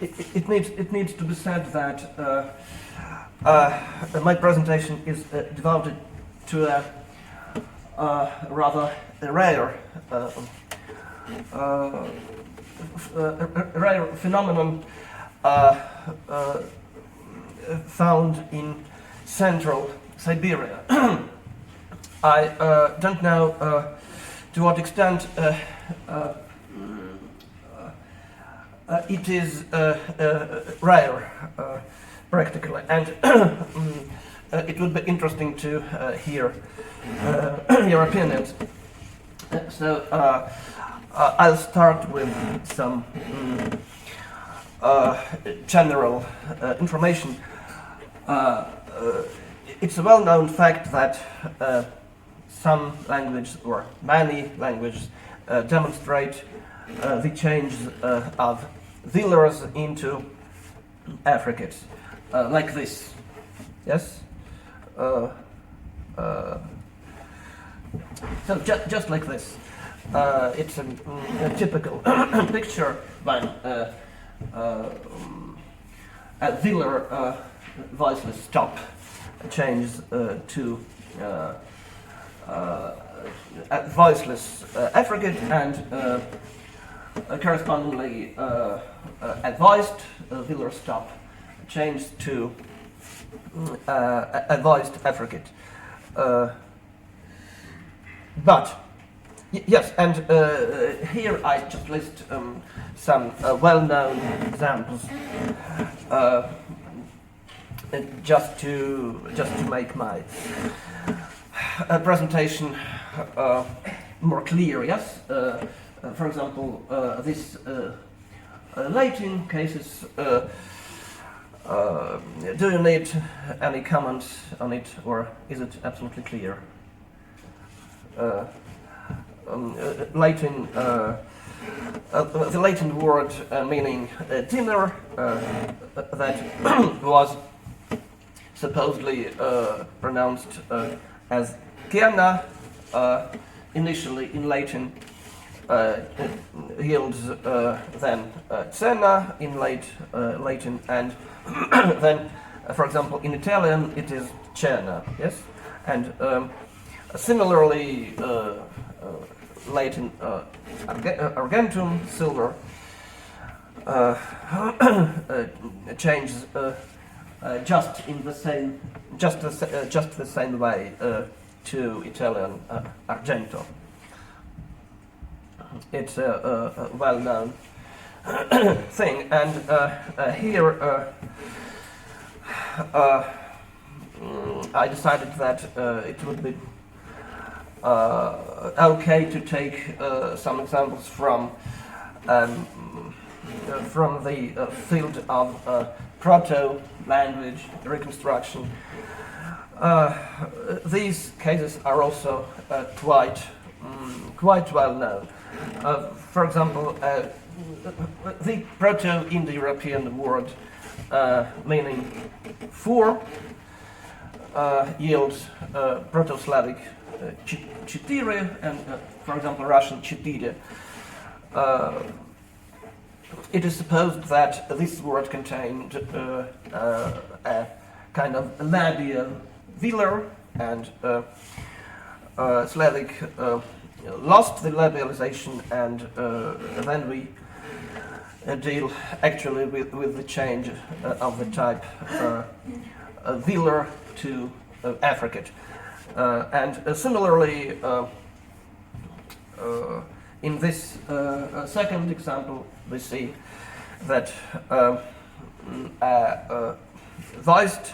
it needs to be said that my presentation is devoted to a rather rare rare phenomenon found in central Siberia. I don't know to what extent it is rare practically, and it would be interesting to hear your opinions. So I'll start with some general information. It's a well-known fact that some languages, or many languages, demonstrate the change of velars into affricates, like this. Yes? So just like this. It's a typical picture when a velar voiceless stop changes to a voiceless affricate, and correspondingly a voiced velar stop changes to a voiced affricate. But yes, and here I just list some well-known examples, just to make my presentation more clear. Yes, for example, this Latin cases. Do you need any comments on it, or is it absolutely clear? Latin, the Latin word meaning dinner that was supposedly pronounced as cena, initially in Latin yields then cena in late Latin, and then, for example, in Italian it is cena. Yes, and similarly. Latin argentum, silver, changes just the same way to Italian argento. It's a well-known thing, and here I decided that it would be okay to take some examples from the field of proto-language reconstruction. These cases are also quite well known. For example, the Proto-Indo-European word meaning four yields Proto-Slavic четыре, and for example Russian четыре. It is supposed that this word contained a kind of labial velar, and Slavic lost the labialization, and then we deal actually with the change of the type velar to affricate. And similarly, in this second example, we see that voiced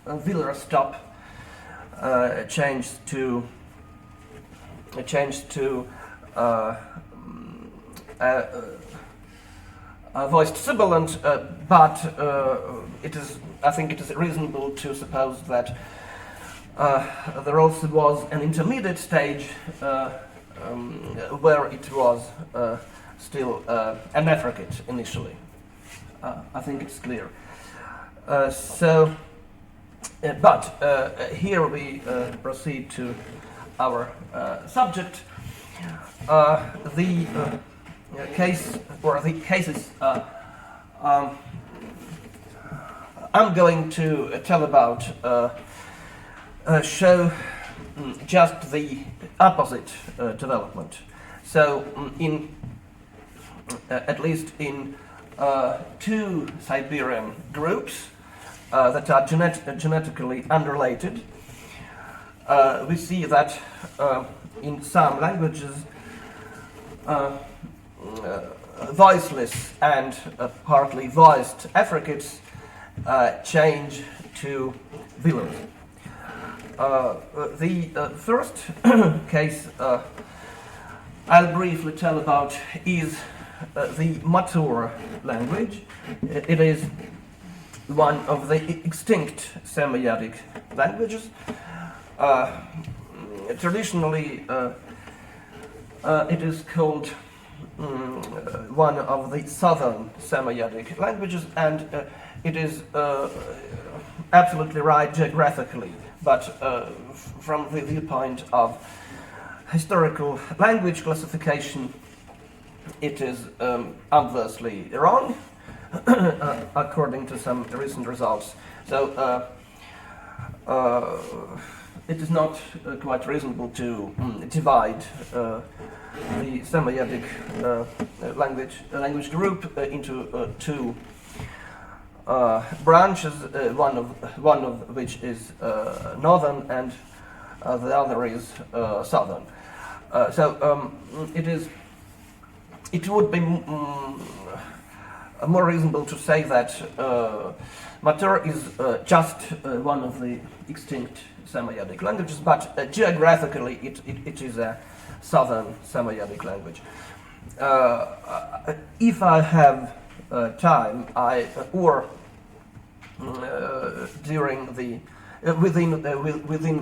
velar stop changed to voiced sibilant, but I think it is reasonable to suppose that there also was an intermediate stage where it was still an affricate initially. I think it's clear. But here we proceed to our subject. The case, or the cases I'm going to tell about, show just the opposite development. So, at least in two Siberian groups that are genetically unrelated, we see that in some languages voiceless and partly voiced affricates change to velars. The first case I'll briefly tell about is the mature language. It is one of the extinct Samoyedic languages. Traditionally, it is called one of the southern Samoyedic languages, and it is absolutely right geographically, but from the viewpoint of historical language classification, it is obviously wrong, according to some recent results. So it is not quite reasonable to divide the Samoyedic language group into two branches, one of which is northern and the other is southern. It would be more reasonable to say that Matur is just one of the extinct Samoyedic languages, but geographically it is a southern Samoyedic language. If I have time, during the within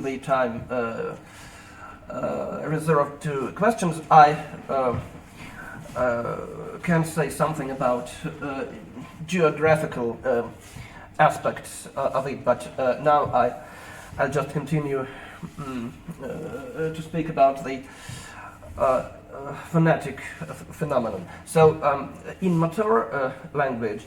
the time reserved to questions, I can say something about geographical aspects of it, but now I'll just continue to speak about the phonetic phenomenon. So, in mature language,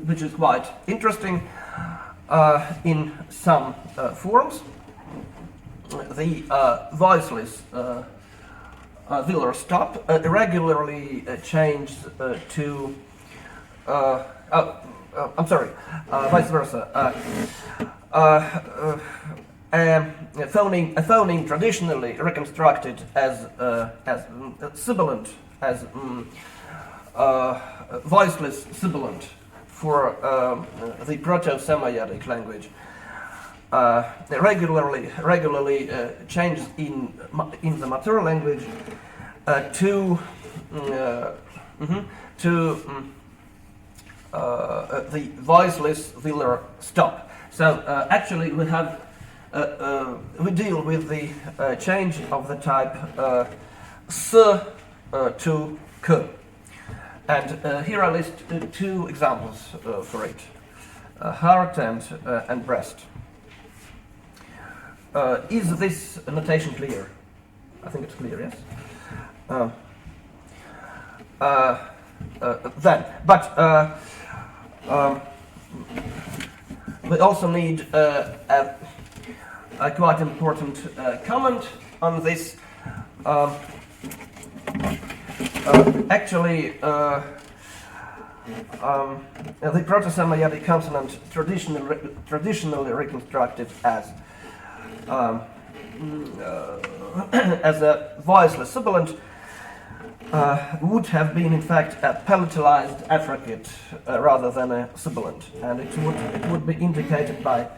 which is quite interesting, in some forms, the voiceless velar stop regularly changes to vice versa. A phoneme traditionally reconstructed as sibilant, as voiceless sibilant for the Proto-Samoyedic language, regularly changes in the mature language to the voiceless velar stop. So actually we have we deal with the change of the type s to k, and here I list two examples for it: heart and breast. Is this notation clear? I think it's clear, yes. We also need a quite important comment on this. Actually, the Proto-Samoyedic consonant traditionally reconstructed as a voiceless sibilant would have been in fact a palatalized affricate rather than a sibilant, and it would be indicated by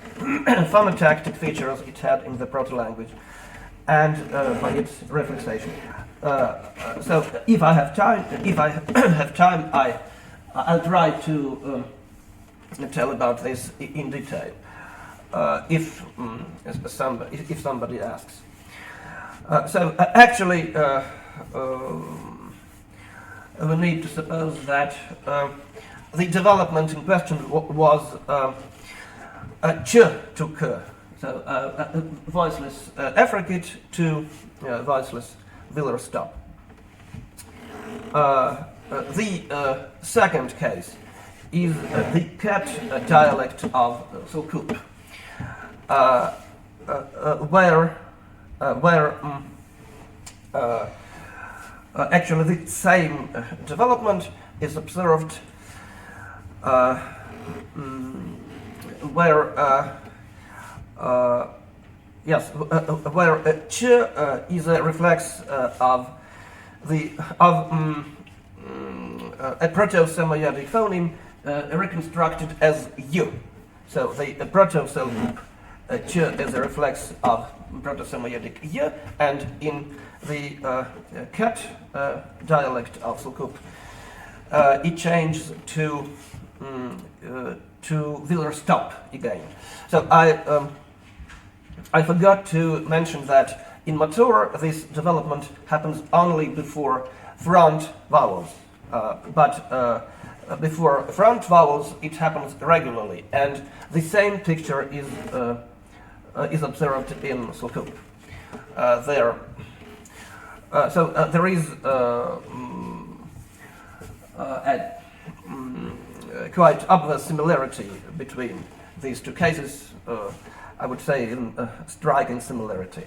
phonotactic features it had in the proto-language and by its reflexation. So if I have time, I'll try to tell about this in detail. If somebody asks. Actually, we need to suppose that the development in question was ch to k, so voiceless affricate to voiceless velar stop. The second case is the cat dialect of Circumpolar, where actually the same development is observed where ch is a reflex of a proto-Samoyedic phoneme reconstructed as u. So the proto-cell group ch is a reflex of proto-Samoyedic y, and in the cat dialect of Circumpolar, it changes to Wheeler stop again. So I forgot to mention that in mature this development happens only before front vowels, but before front vowels it happens regularly, and the same picture is observed in Circumpolar. There is a quite obvious similarity between these two cases. I would say in striking similarity.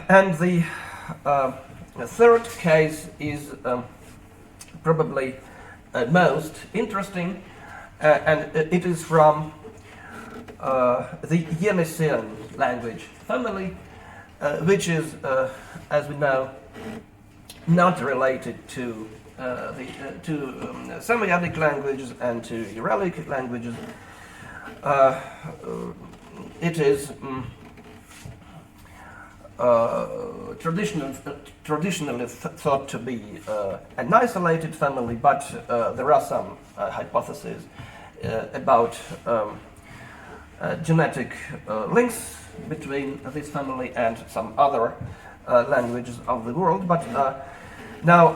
And the third case is probably most interesting, and it is from the Yeniseian language family, which is, as we know, not related to Samoyedic languages and to Uralic languages. It is traditionally thought to be an isolated family, but there are some hypotheses about genetic links between this family and some other languages of the world. But now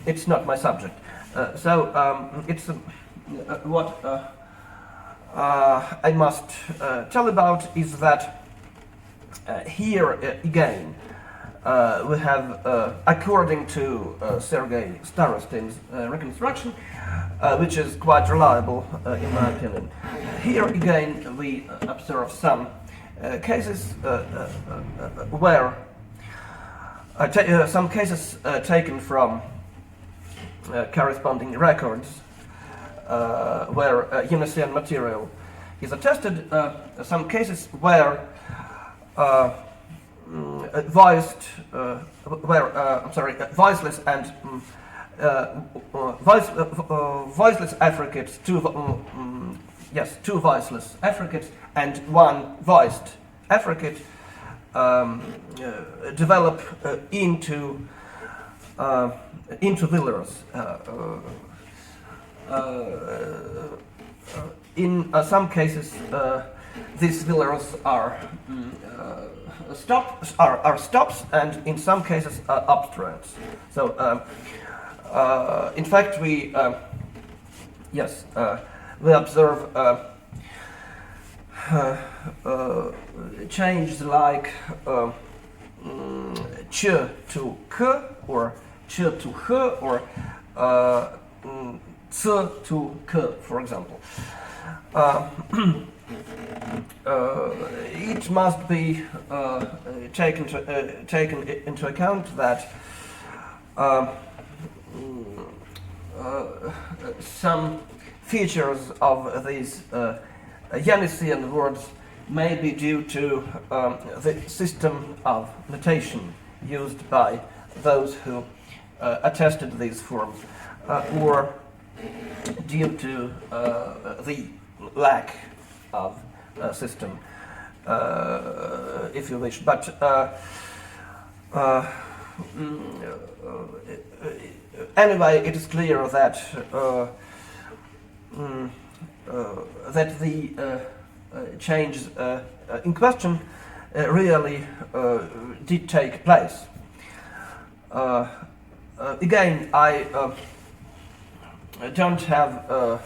it's not my subject. It's what I must tell about is that here again we have, according to Sergei Starostin's reconstruction, which is quite reliable in my opinion, here again we observe some cases where some cases taken from corresponding records where Yeniseian material is attested, some cases where voiceless and voiceless affricates, two voiceless affricates and one voiced affricate develop into Wheelers. In some cases, these Wheelers are stops, and in some cases upstrands. So, in fact, we observe changes like ch to k, or ch to h, or c to k, for example. It must be taken into account that some features of these Yeniseian words may be due to the system of notation used by those who attested these forms, or due to the lack of system, if you wish. But anyway, it is clear that that the change in question really did take place. Again, I don't have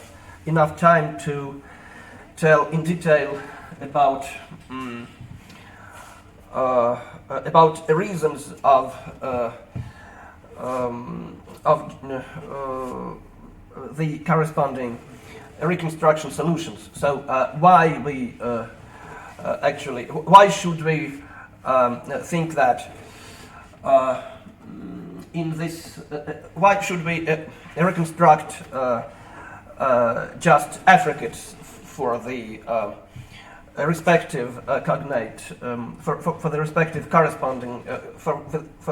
enough time to tell in detail about reasons of the corresponding reconstruction solutions. So why we actually, why should we think that in this, why should we reconstruct just affricates for the respective cognate, for the respective corresponding, for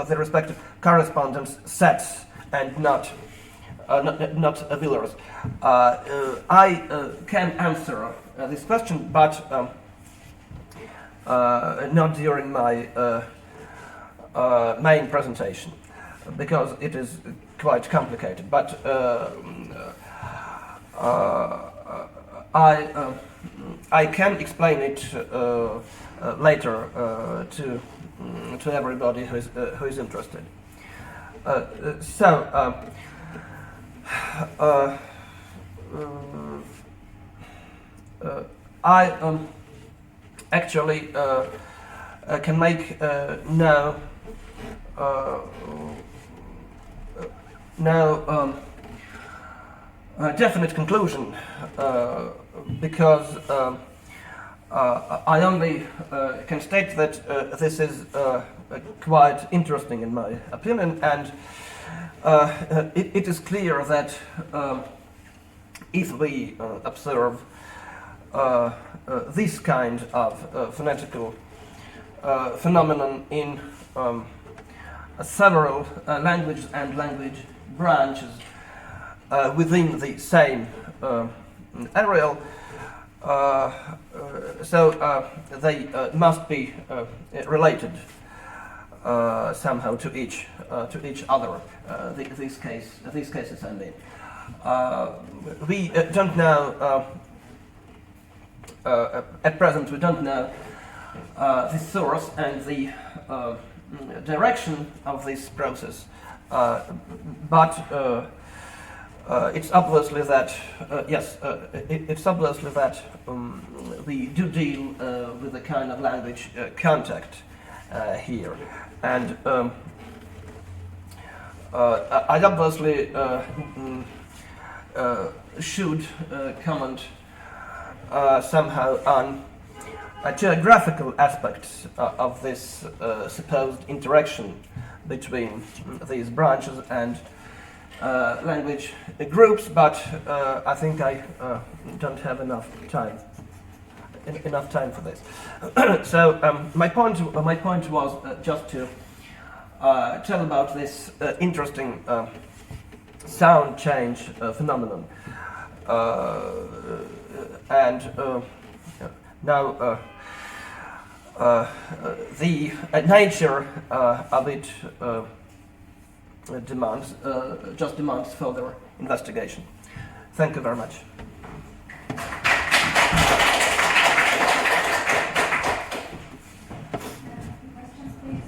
the respective correspondence sets, and not Villers? I can answer this question, but not during my main presentation, because it is quite complicated. But I can explain it later to everybody who is interested. I actually can make no definite conclusion, because I only can state that this is quite interesting in my opinion, and it is clear that if we observe this kind of phonetical phenomenon in several languages and language branches within the same areal, so they must be related somehow to each other. These cases, I mean, we don't know at present. We don't know the source and the direction of this process, but it's obviously that it's obviously that we do deal with a kind of language contact here, and I obviously should comment somehow on geographical aspects of this supposed interaction between these branches and language groups, but I think I don't have enough time for this. So my point was just to tell about this interesting sound change phenomenon, and now the nature of it demands further investigation. Thank you very much. Questions, please?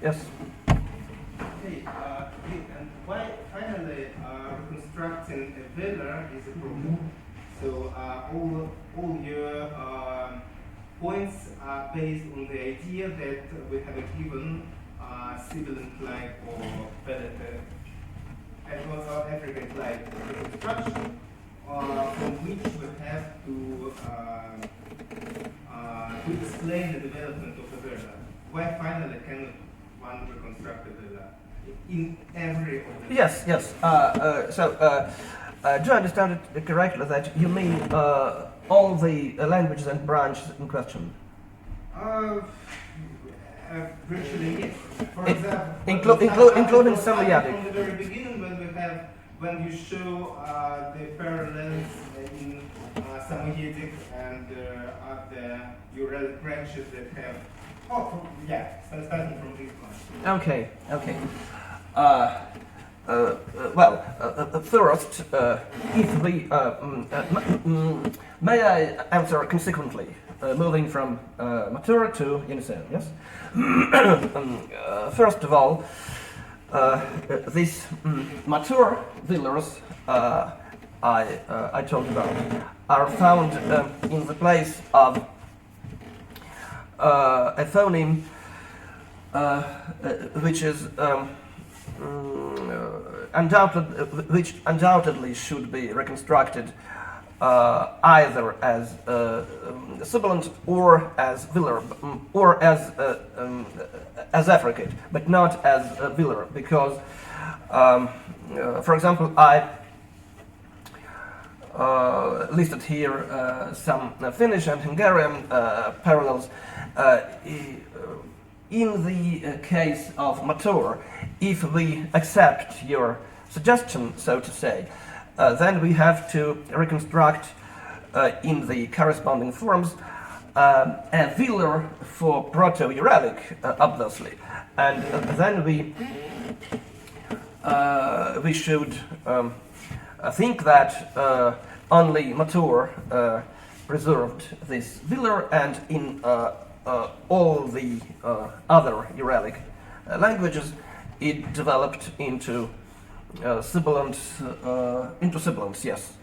Yes. Okay, and why finally reconstructing a villa is a problem? So all your points are based on the idea that we have a given sibilant-like or African-like reconstruction, from which we have to explain the development of the villa. Why finally cannot one reconstruct the villa in every of the Yes. Do I understand it correctly that you mean all the languages and branches in question? Virtually yes. For It- example, including from Semiotic. the very beginning, when you show the parallels in Samoyedic and other Uralic branches that have starting from this one. Okay. First, if we may I answer consequently, moving from mature to Yenisei, yes? First of all, these mature villas I told about are found in the place of a phoneme which is which undoubtedly should be reconstructed either as sibilant or as velar, or as affricate, but not as velar, because, for example, I listed here some Finnish and Hungarian parallels. In the case of Matur, if we accept your suggestion, so to say, then we have to reconstruct in the corresponding forms a velar for Proto-Uralic, obviously, and then we should think that only Matur preserved this velar, and in all the other Uralic languages, it developed into sibilants, yes.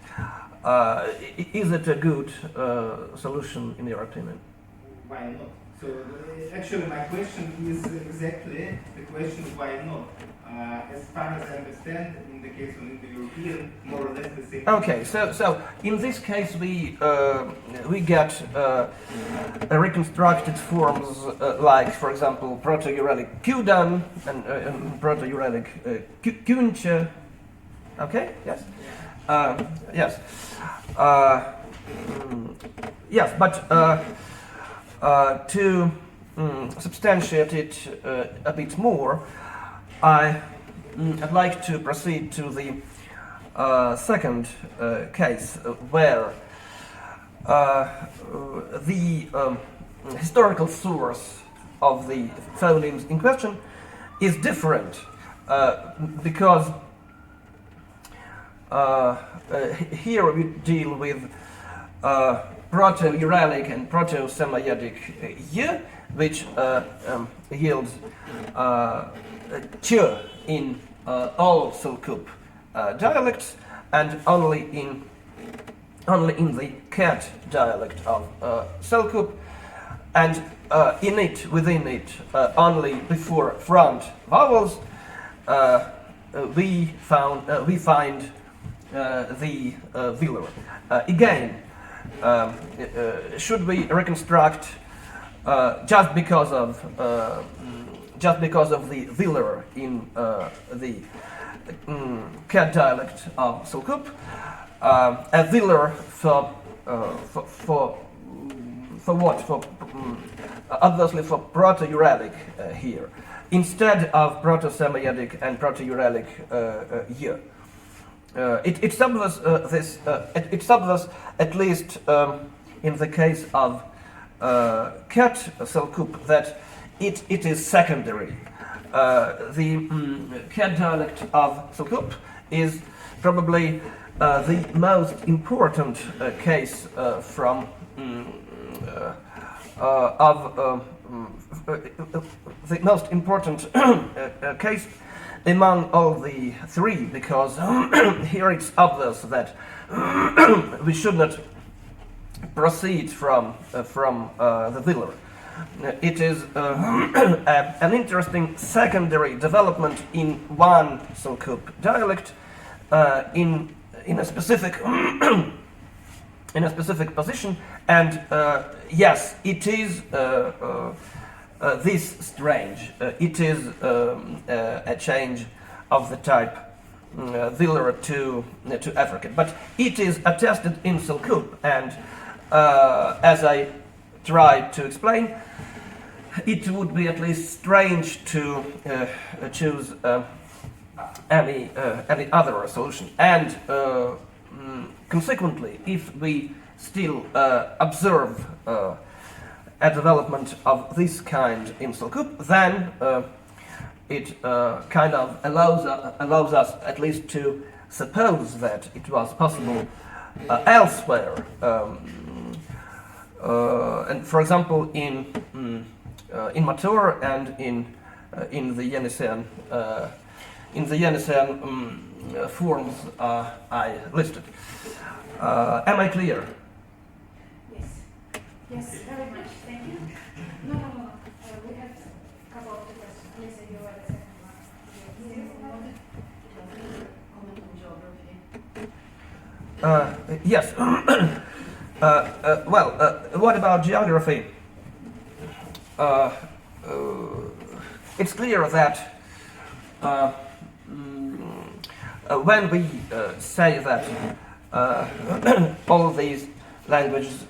Is it a good solution in your opinion? Why not? So actually my question is exactly the question why not. As far as I understand, in the case of Indo-European, more or less the same. Okay, so in this case we get reconstructed forms like, for example, Proto-Uralic Kudan and Proto-Uralic Kunche. Okay, yes, yes, yes, but to substantiate it a bit more, I'd like to proceed to the second case where the historical source of the phonemes in question is different, because here we deal with Proto-Uralic and Proto-Samoyedic y, which yields ch in all Selkup dialects, and only in the Ket dialect of Selkup, and within it, only before front vowels, we find the velar. Again, should we reconstruct just because of the velar in the Ket dialect of Selkup, a velar for what? For obviously for Proto-Uralic here, instead of Proto-Samoyedic and Proto-Uralic y. It's obvious it's obvious, at least in the case of Ket Selkup, that it is secondary. The Ket dialect of Selkup is probably the most important case from the most important case among all the three, because here it's obvious that we should not proceed from the velar. It is an interesting secondary development in one Selkup dialect in a specific in a specific position, and yes, it is this strange. It is a change of the type velar to affricate, but it is attested in Selkup, and as I tried to explain, it would be at least strange to choose any other solution, and consequently, if we still observe a development of this kind in Selkup, then it kind of allows us at least to suppose that it was possible elsewhere, and for example in Matur and in the Yeniseian forms I listed. Am I clear? Yes. Yes, very much. Thank you. No. We have a couple of Yes. Well, what about geography? It's clear that when we say that all these languages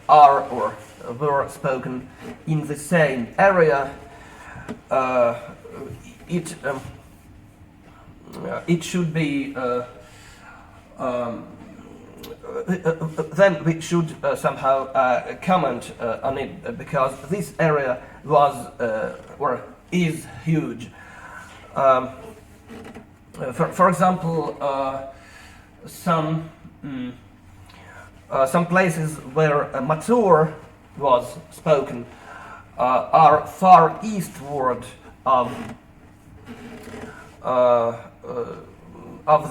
are or were spoken in the same area, it should be then we should somehow comment on it, because this area was or is huge. For example, some places where mature was spoken are far eastward of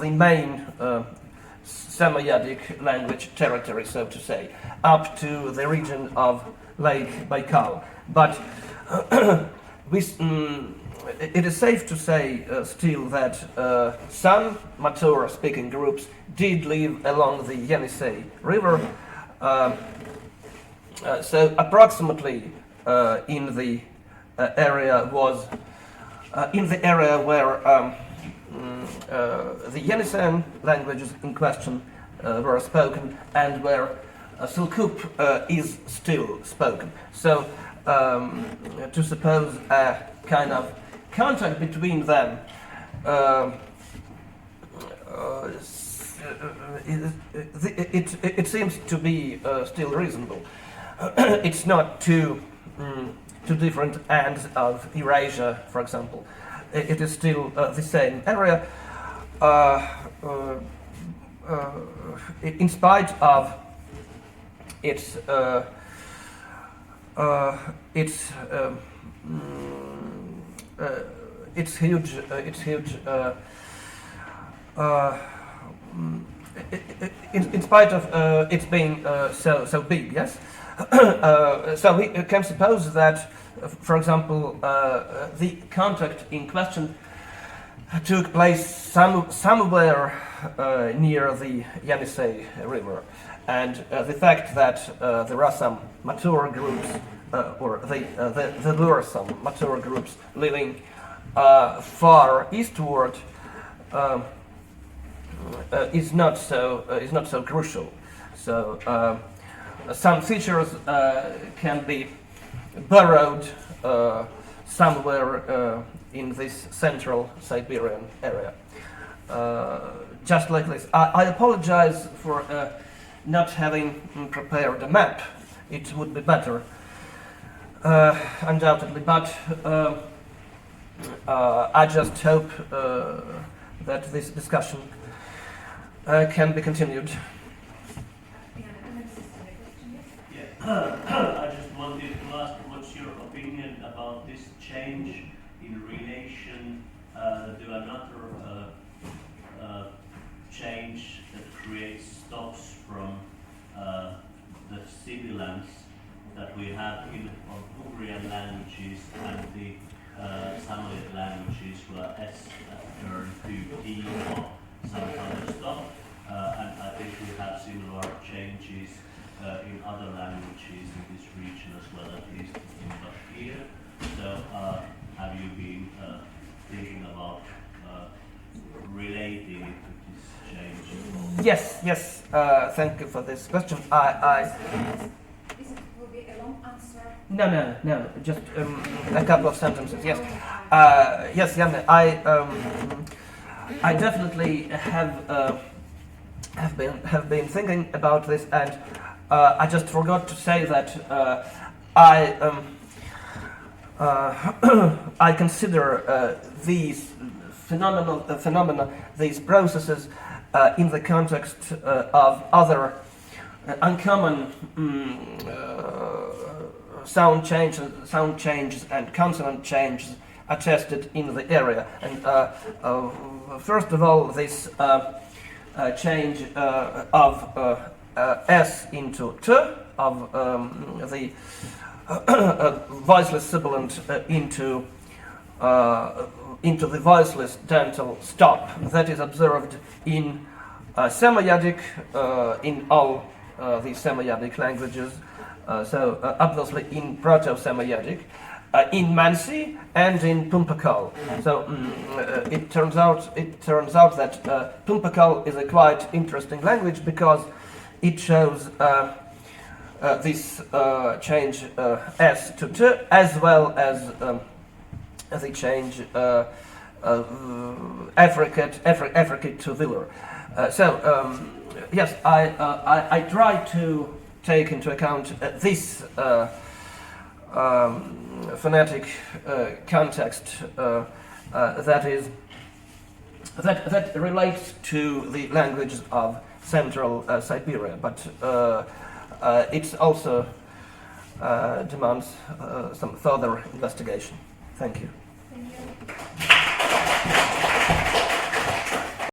the main Samoyedic language territory, so to say, up to the region of Lake Baikal. But it is safe to say still that some mature speaking groups did live along the Yenisei River, so approximately in the area where the Yenisei languages in question were spoken, and where Selkup is still spoken. So to suppose a kind of contact between them it seems to be still reasonable. It's not two different ends of Eurasia, for example. It is still the same area, in spite of its huge in spite of its being so big, yes. So we can suppose that, for example, the contact in question took place somewhere near the Yenisei River, and the fact that there are some mature groups, or there were some mature groups living far eastward, is not so crucial. So some features can be borrowed somewhere in this central Siberian area. Just like this. I apologize for not having prepared a map. It would be better, undoubtedly, but I just hope that this discussion can be continued. I just wanted to ask, what's your opinion about this change in relation to another change that creates stops from the sibilants that we have in Hungarian languages and the Samoyed languages, where S turned to T or some other stop, and I think we have similar changes in other languages in this region as well, at least in Bashkir. So have you been thinking about relating it to this change? Yes. Thank you for this question. Is it will be a long answer? No. Just a couple of sentences. Yes. Yes, Janne. I definitely have been thinking about this, and I just forgot to say that I consider these phenomena, these processes, in the context of other uncommon sound changes and consonant changes attested in the area. And first of all, this change of S into T, of the voiceless sibilant into into the voiceless dental stop that is observed in Samoyedic, in all the Samoyedic languages, obviously in Proto-Samoyedic, in Mansi and in Pumpakal. So it turns out that Pumpakal is a quite interesting language because it shows this change S to T, as well as the change affricate to velar. Yes, I try to take into account this phonetic context that relates to the language of Central Siberia, but it also demands some further investigation. Thank you. Thank you.